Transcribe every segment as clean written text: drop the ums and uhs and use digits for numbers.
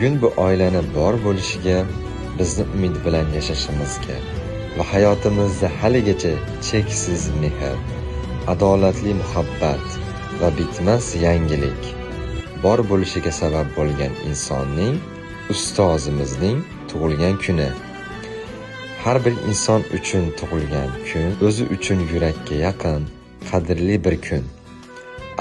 Bugun bu oilani bor bo'lishiga, bizni umid bilan yashashimizga va hayotimizda haligacha cheksiz mehr, adolatli muhabbat va bitmas yangilik bor bo'lishiga sabab bo'lgan insonning, ustozimizning tug'ilgan kuni. Har bir inson uchun tug'ilgan kun o'zi uchun yurakka yaqin, qadrli bir kun.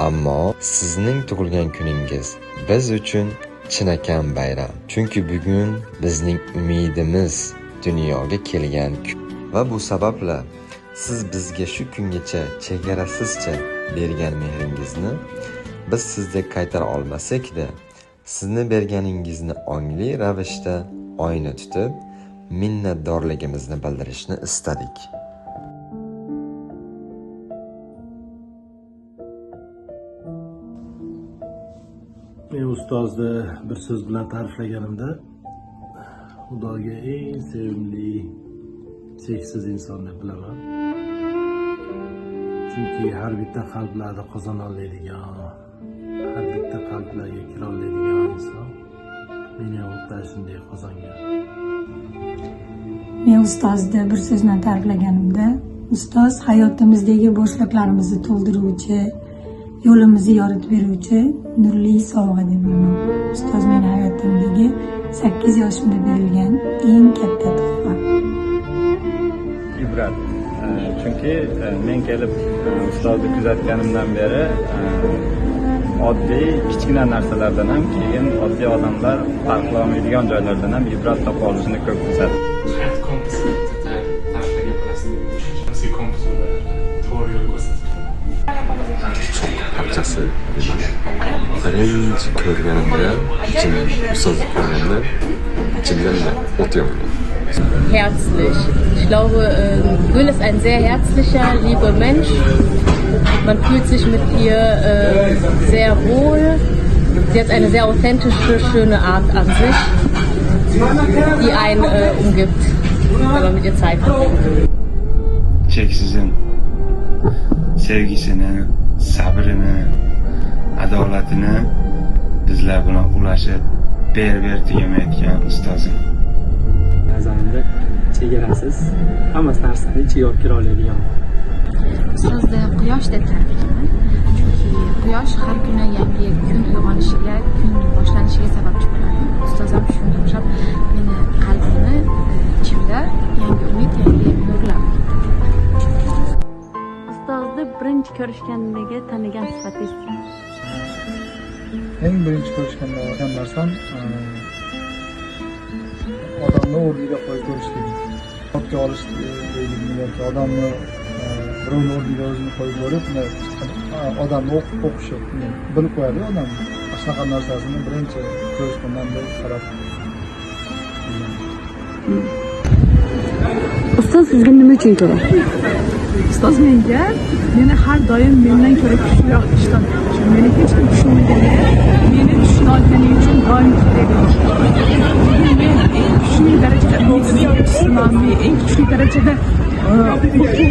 Ammo sizning tug'ilgan kuningiz biz uchun chinakam bayram. Chunki bugun bizning umidimiz dunyoga kelgan kun. Va bu sababla siz bizga shu kungacha chegarasizcha bergan mehringizni biz sizdek qaytara olmasak-da, sizni berganingizni ongli ravishda oyna tutib, minnatdorligimizni bildirishni istadik. Men ustozni bir so'z bilan ta'riflaganimda, Xudoga eng sevimli, cheksiz inson deb bilaman. Chunki har bitta qalblarni qozona oladigan, har bitta qalblarga kira oladigan inson meni ham shunday qozongan. Men ustozni bir so'z bilan ta'riflaganimda, ustoz hayotimizdagi bo'shliqlarimizni to'ldiruvchi, yo'limizni yoritib beruvchi nurli sovg'a deb bilaman. Ustoz meni hayotimdagi 8 yoshimda berilgan eng katta tuhfa. Ibrat. Chunki men kelib ustozni kuzatganimdan beri oddiy kichkina narsalardan ham, keyin oddiy odamlar farqla olmaydigan joylardan ham ibrat topa olishini ko'p ko'rsatdi. Hayot kompasi ta'riflagan bo'lasiz. Bizga kompas to'g'ri yo'l ko'rsatdi. Parchasi birinchi ko'rganimda, ustozni ko'rganda ichimdan o't yongan. Herzlich. Ich glaube, Gül ist ein sehr herzlicher, lieber Mensch. Man fühlt sich mit ihr sehr wohl. Sie hat eine sehr authentische, schöne Art an sich, die einen umgibt, wenn man mit ihr Zeit verbringt. Cheksizin sevgisini, sabrini, adolatini bizlar bilan ulashib ber tugamayotgan ustozim. Nazarimda chegarasiz, hamma narsani ichiga olib kira oladigan. Ustozni quyosh deb ta'riflayman. Chunki quyosh har kuni yangi kun uyg'onishiga, kun boshlanishiga sababchi bo'ladi. Ustoz ham shunga o'xshab meni qalbimni ichimda yangi umid, yangi nurlar. Ustozni birinchi ko'rishgandagi tanigan sifatingiz? Eng birinchi ko'rishganda olgan narsam odamni o'rniga qo'yib ko'rishlik. Ortga olish deylikmi yoki odamni birovni o'rniga o'zini qo'yib ko'rib, odamni o'qishi bilib qo'yadi odam. Shunaqa narsasini birinchi ko'rishgandan beri qarab. Ustoz sizga nima uchun kerak? Ustoz menga meni har doim mendan ko'ra kuchliroq ishlar. Meni hech kim tushunmagani, meni tushuna olgani uchun doim kerak. Men eng kuchli darajada umidsizman, eng kuchli darajada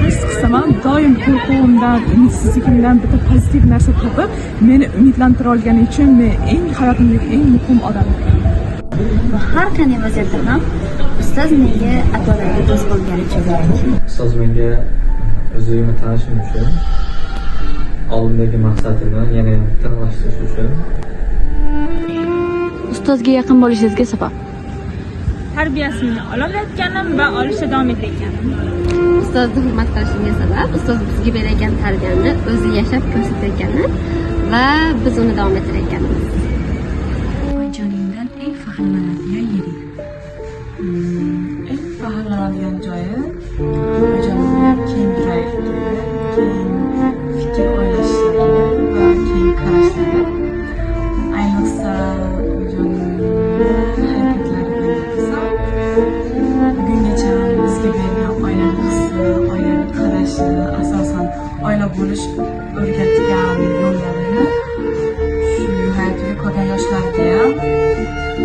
his qilsam ham doim qo'rquvimdan, umidsizligimdan bitta pozitiv narsa topib, meni umidlantira olgani uchun men eng hayotimdagi eng muhim odam. Va har qanday vaziyatda ham ustoz menga adolatli do'st bo'lgani uchun. Ustoz menga o'zimni tanishim uchun, oldimdagi maqsadimni yana tiniqlashtirish uchun. Ustozga yaqin bo'lishingizga sabab? Tarbiyasini olayotganim va olishda davom etayotganim. Ustozni hurmat qilishimga sabab, ustoz bizga bergan tarbiyani o'zi yashab ko'rsatayotgani va biz uni davom ettirayotganimiz. Joningdan eng faxrlanadigan yeri. Eng faxrlanadigan joyi jonimning keng kayfiyati, keng fikr o'ylashlari va keng qarashlari. Ayniqsa jonimning harakatlariga qilsam, bugungacha bizga bergan oilani hissi, oilani qarashi, asosan oila bo'lish o'rgatgan yo'llarini shu hayotga ko'rgan yoshlarga ham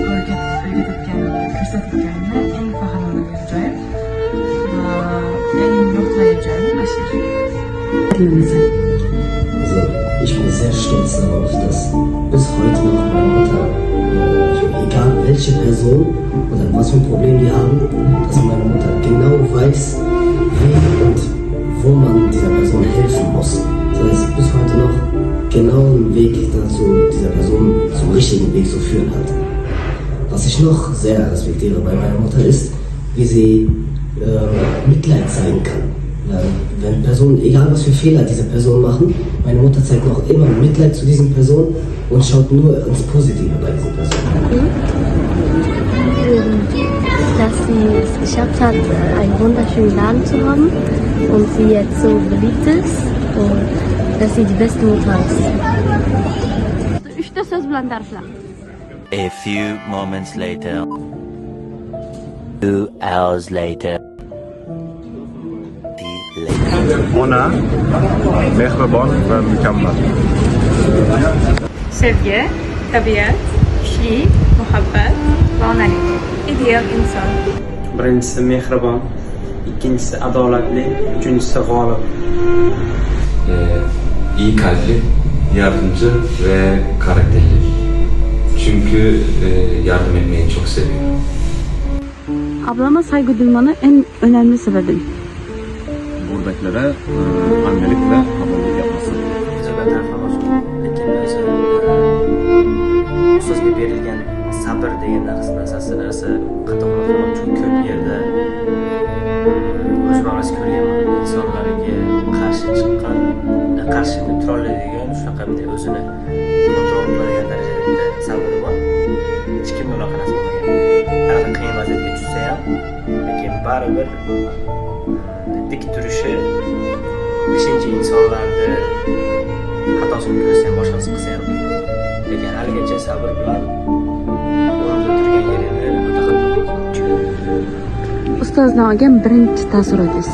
o'rgatayotganini, ko'rsatayotganini eng faxrlanadigan joyi va eng yo'qlagan joyi mana shu. Also ich bin sehr stolz darauf, dass bis heute noch mein Vater, egal welche Person oder was für ein Problem die haben, dass meine Mutter genau weiß, wie und wo man dieser Person helfen muss. Das heißt, bis heute noch genau einen Weg dazu, dieser Person zum richtigen Weg zu führen hat. Was ich noch sehr respektiere bei meiner Mutter ist, wie sie Mitleid zeigen kann. Wenn Personen, egal was für Fehler diese Personen machen, meine Mutter zeigt noch immer Mitleid zu diesen Personen und schaut nur ins Positive bei diesen Personen. Dass sie es geschafft hat, einen wunderschönen Laden zu haben und sie jetzt so beliebt ist und dass sie die beste Mutter ist. Uchta so'z bilan ta'rifla. A few moments later. 2 hours later. Ona mehribon va mukammal. Sevgi, tabiat, kuchlik, muhabbat va onalik. Ideal inson. Birinchisi mehribon, ikkinchisi adolatli, uchinchisi g'olib. İyi kalpli, yardımcı ve karakterli. Çünkü yardım etmeyi çok seviyor. Ablama saygı duymanın en önemli sebebi. Buradakilere annelik ve babalık yapması. Lekin o'zi ustozga berilgan sabr degan narsa qattiqroq, chunki ko'p yerda o'zim orasi ko'rganman, insonlarga qarshi chiqqan, qarshi turolmaydigan shunaqa bitta o'zini kontrol qiladigan darajada bitta sabri bor. Hech kimni unaqa narsa bo'lmagan. Qanaqa qiyin vaziyatga tushsa ham, lekin baribir dik turishi, beshinchi insonlarni xatosini ko'rsa ham, boshqasi qilsa ham, lekin haligacha sabr bilan o'rnida turgan yerini o'ta qattiq. Ustozdan olgan birinchi taassurotingiz.